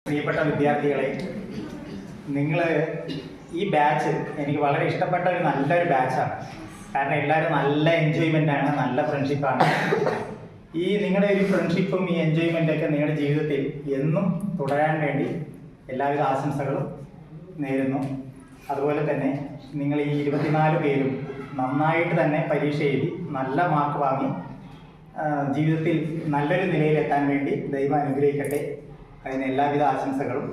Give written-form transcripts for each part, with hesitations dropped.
പ്രിയപ്പെട്ട വിദ്യാർത്ഥികളെ, നിങ്ങൾ ഈ ബാച്ച് എനിക്ക് വളരെ ഇഷ്ടപ്പെട്ട ഒരു നല്ലൊരു ബാച്ചാണ്. കാരണം എല്ലാവരും നല്ല എൻജോയ്മെൻ്റാണ്, നല്ല ഫ്രണ്ട്ഷിപ്പാണ്. ഈ നിങ്ങളുടെ ഒരു ഫ്രണ്ട്ഷിപ്പും ഈ എൻജോയ്മെൻ്റൊക്കെ നിങ്ങളുടെ ജീവിതത്തിൽ എന്നും തുടരാൻ വേണ്ടി എല്ലാവിധ ആശംസകളും നേരുന്നു. അതുപോലെ തന്നെ നിങ്ങൾ ഈ 24 പേരും നന്നായിട്ട് തന്നെ പരീക്ഷ എഴുതി നല്ല മാർക്ക് വാങ്ങി ജീവിതത്തിൽ നല്ലൊരു നിലയിലെത്താൻ വേണ്ടി ദൈവം അനുഗ്രഹിക്കട്ടെ. അതിന് എല്ലാവിധ ആശംസകളും.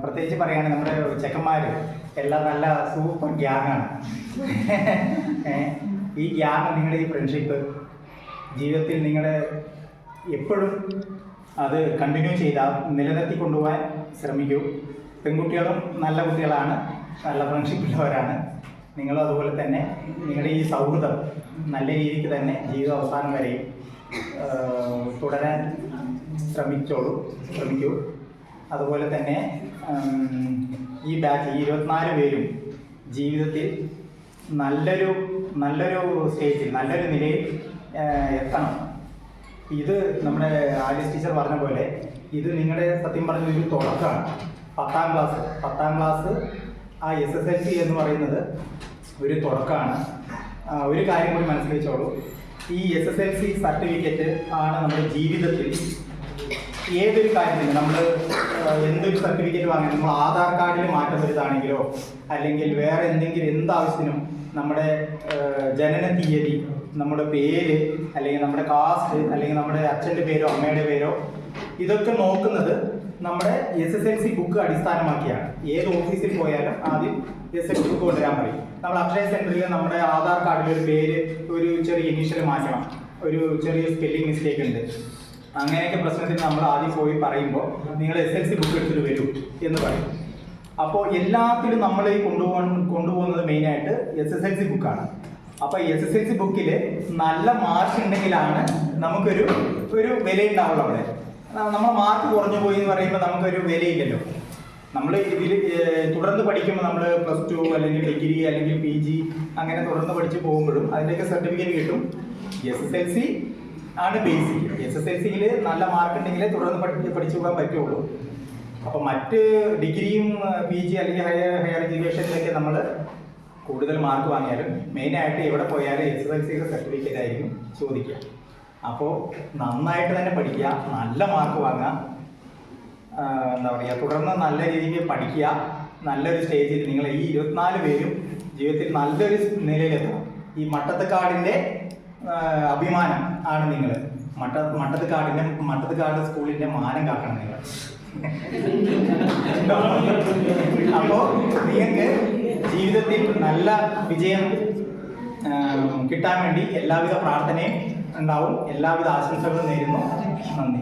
പ്രത്യേകിച്ച് പറയുകയാണെങ്കിൽ നമ്മുടെ ചെക്കന്മാർ എല്ലാം നല്ല സൂപ്പർ ഗ്യാങ്ങാണ്. ഈ ഗ്യാങ്, നിങ്ങളുടെ ഈ ഫ്രണ്ട്ഷിപ്പ് ജീവിതത്തിൽ നിങ്ങൾ എപ്പോഴും അത് കണ്ടിന്യൂ ചെയ്താൽ നിലനിർത്തി കൊണ്ടുപോകാൻ ശ്രമിക്കൂ. പെൺകുട്ടികളും നല്ല കുട്ടികളാണ്, നല്ല ഫ്രണ്ട്ഷിപ്പുള്ളവരാണ്. നിങ്ങളും അതുപോലെ തന്നെ നിങ്ങളുടെ ഈ സൗഹൃദം നല്ല രീതിക്ക് തന്നെ ജീവിത അവസാനം വരെയും തുടരാൻ ശ്രമിക്കൂ. അതുപോലെ തന്നെ ഈ ബാച്ച് 24 പേരും ജീവിതത്തിൽ നല്ലൊരു സ്റ്റേജിൽ നല്ലൊരു നിലയിൽ എത്തണം. ഇത് നമ്മുടെ ആലിസ് ടീച്ചർ പറഞ്ഞ പോലെ ഇത് നിങ്ങളുടെ സത്യം പറഞ്ഞ ഒരു തുടക്കമാണ്. 10ാം ക്ലാസ് ആ SSLC എന്ന് പറയുന്നത് ഒരു തുടക്കമാണ്. ഒരു കാര്യം കൂടി മനസ്സിൽ വെച്ചോളൂ, ഈ SSLC സർട്ടിഫിക്കറ്റ് ആണ് നമ്മുടെ ജീവിതത്തിൽ ഏതൊരു കാര്യത്തിന് നമ്മൾ എന്തൊരു സർട്ടിഫിക്കറ്റ് വാങ്ങി, നമ്മൾ ആധാർ കാർഡിൽ മാറ്റം വരുത്താണെങ്കിലോ അല്ലെങ്കിൽ വേറെ എന്താവശ്യത്തിനും നമ്മുടെ ജനന തീയതി, നമ്മുടെ പേര്, അല്ലെങ്കിൽ നമ്മുടെ കാസ്റ്റ്, അല്ലെങ്കിൽ നമ്മുടെ അച്ഛൻ്റെ പേരോ അമ്മയുടെ പേരോ, ഇതൊക്കെ നോക്കുന്നത് നമ്മുടെ SSLC ബുക്ക് അടിസ്ഥാനമാക്കിയാണ്. ഏത് ഓഫീസിൽ പോയാലും ആദ്യം SSLC ബുക്ക് കൊണ്ടുവരാൻ പറയും. നമ്മൾ അക്ഷയ സെൻറ്ററിൽ നമ്മുടെ ആധാർ കാർഡിൽ ഒരു പേര് ഒരു ചെറിയ ഇനീഷ്യൽ മാറ്റണം, ഒരു ചെറിയ സ്പെല്ലിംഗ് മിസ്റ്റേക്ക് ഉണ്ട്, അങ്ങനെയൊക്കെ പ്രശ്നത്തിന് നമ്മൾ ആദ്യം പോയി പറയുമ്പോൾ നിങ്ങൾ SSLC ബുക്ക് എടുത്തിട്ട് വരൂ എന്ന് പറയും. അപ്പോൾ എല്ലാത്തിലും നമ്മൾ ഈ കൊണ്ടുപോകുന്നത് മെയിനായിട്ട് SSLC ബുക്കാണ്. അപ്പോൾ SSLC ബുക്കിൽ നല്ല മാർക്ക് ഉണ്ടെങ്കിലാണ് നമുക്കൊരു വിലയുണ്ടാവുള്ളൂ. അവിടെ നമ്മൾ മാർക്ക് കുറഞ്ഞു പോയി എന്ന് പറയുമ്പോൾ നമുക്കൊരു വിലയില്ലല്ലോ. നമ്മൾ ഇതിൽ തുടർന്ന് പഠിക്കുമ്പോൾ നമ്മൾ +2 അല്ലെങ്കിൽ ഡിഗ്രി അല്ലെങ്കിൽ PG അങ്ങനെ തുടർന്ന് പഠിച്ച് പോകുമ്പോഴും അതിൻ്റെയൊക്കെ സർട്ടിഫിക്കറ്റ് കിട്ടും. SSLC ആണ് ബേസിക്. SSLCയിൽ നല്ല മാർക്ക് ഉണ്ടെങ്കിലേ തുടർന്ന് പഠിച്ചു പോകാൻ പറ്റുള്ളൂ. അപ്പോൾ മറ്റ് ഡിഗ്രിയും PG അല്ലെങ്കിൽ ഹയർ എഡ്യൂക്കേഷനിലൊക്കെ നമ്മൾ കൂടുതൽ മാർക്ക് വാങ്ങിയാലും മെയിനായിട്ട് എവിടെ പോയാലും SSLCയുടെ സർട്ടിഫിക്കറ്റ് ആയിരിക്കും ചോദിക്കുക. അപ്പോൾ നന്നായിട്ട് തന്നെ പഠിക്കുക, നല്ല മാർക്ക് വാങ്ങുക, എന്താ പറയുക, തുടർന്ന് നല്ല രീതിയിൽ പഠിക്കുക. നല്ലൊരു സ്റ്റേജിൽ നിങ്ങൾ ഈ 24 പേരും ജീവിതത്തിൽ നല്ലൊരു നിലയിലെത്തണം. ഈ മട്ടത്തുകാടിൻ്റെ അഭിമാനം ആണ് നിങ്ങൾ. മട്ടത്തുകാട് സ്കൂളിൻ്റെ മാനം കാക്കണം നിങ്ങൾ. അപ്പോൾ നിങ്ങൾക്ക് ജീവിതത്തിൽ നല്ല വിജയം കിട്ടാൻ വേണ്ടി എല്ലാവിധ പ്രാർത്ഥനയും ഉണ്ടാവും. എല്ലാവിധ ആശംസകളും നേരുന്നു. നന്ദി.